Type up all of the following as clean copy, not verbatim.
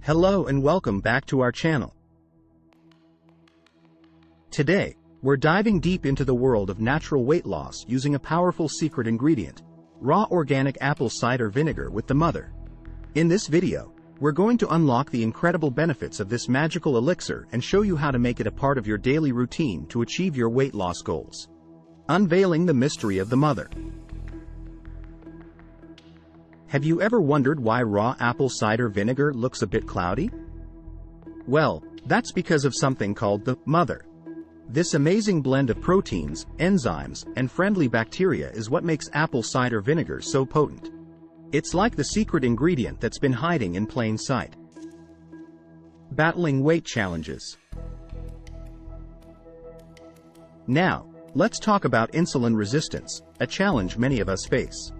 Hello and welcome back to our channel. Today, we're diving deep into the world of natural weight loss using a powerful secret ingredient, raw organic apple cider vinegar with the mother. In this video, we're going to unlock the incredible benefits of this magical elixir and show you how to make it a part of your daily routine to achieve your weight loss goals. Unveiling the mystery of the mother. Have you ever wondered why raw apple cider vinegar looks a bit cloudy? Well, that's because of something called the mother. This amazing blend of proteins, enzymes, and friendly bacteria is what makes apple cider vinegar so potent. It's like the secret ingredient that's been hiding in plain sight. Battling weight challenges. Now, let's talk about insulin resistance, a challenge many of us face.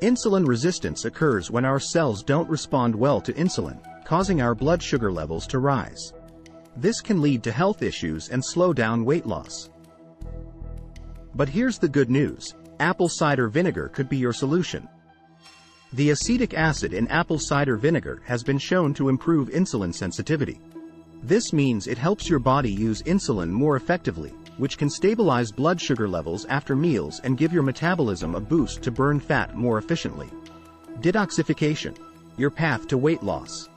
Insulin resistance occurs when our cells don't respond well to insulin, causing our blood sugar levels to rise. This can lead to health issues and slow down weight loss. But here's the good news: apple cider vinegar could be your solution. The acetic acid in apple cider vinegar has been shown to improve insulin sensitivity. This means it helps your body use insulin more effectively, which can stabilize blood sugar levels after meals and give your metabolism a boost to burn fat more efficiently. Detoxification, your path to weight loss.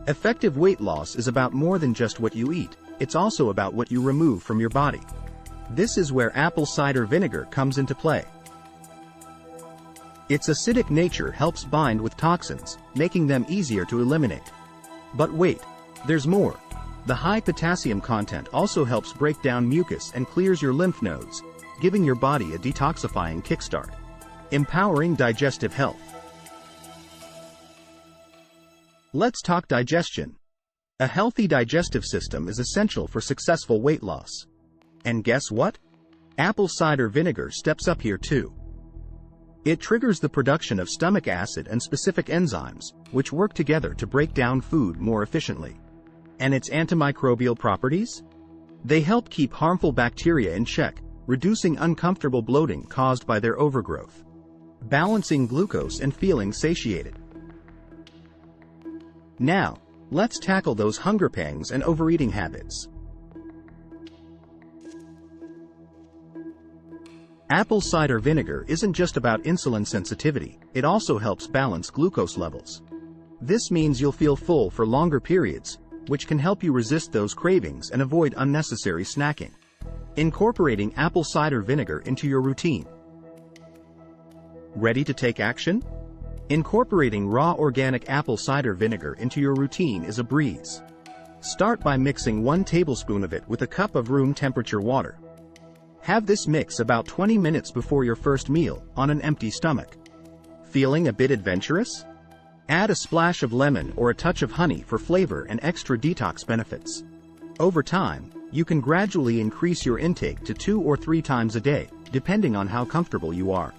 Effective weight loss is about more than just what you eat, it's also about what you remove from your body. This is where apple cider vinegar comes into play. Its acidic nature helps bind with toxins, making them easier to eliminate. But wait, there's more. The high potassium content also helps break down mucus and clears your lymph nodes, giving your body a detoxifying kickstart. Empowering digestive health. Let's talk digestion. A healthy digestive system is essential for successful weight loss. And guess what? Apple cider vinegar steps up here too. It triggers the production of stomach acid and specific enzymes, which work together to break down food more efficiently. And its antimicrobial properties? They help keep harmful bacteria in check, reducing uncomfortable bloating caused by their overgrowth. Balancing glucose and feeling satiated. Now, let's tackle those hunger pangs and overeating habits. Apple cider vinegar isn't just about insulin sensitivity, it also helps balance glucose levels. This means you'll feel full for longer periods, which can help you resist those cravings and avoid unnecessary snacking. Incorporating apple cider vinegar into your routine. Ready to take action? Incorporating raw organic apple cider vinegar into your routine is a breeze. Start by mixing 1 tablespoon of it with a cup of room temperature water. Have this mix about 20 minutes before your first meal, on an empty stomach. Feeling a bit adventurous? Add a splash of lemon or a touch of honey for flavor and extra detox benefits. Over time, you can gradually increase your intake to 2 or 3 times a day, depending on how comfortable you are.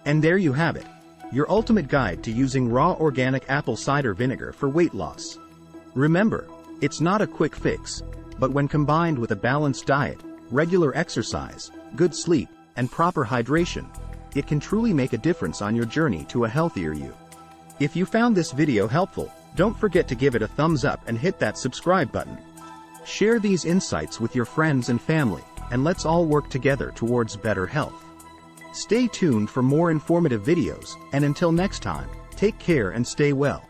And there you have it, your ultimate guide to using raw organic apple cider vinegar for weight loss. Remember, it's not a quick fix, but when combined with a balanced diet, regular exercise, good sleep, and proper hydration, it can truly make a difference on your journey to a healthier you. If you found this video helpful, don't forget to give it a thumbs up and hit that subscribe button. Share these insights with your friends and family, and let's all work together towards better health. Stay tuned for more informative videos, and until next time, take care and stay well.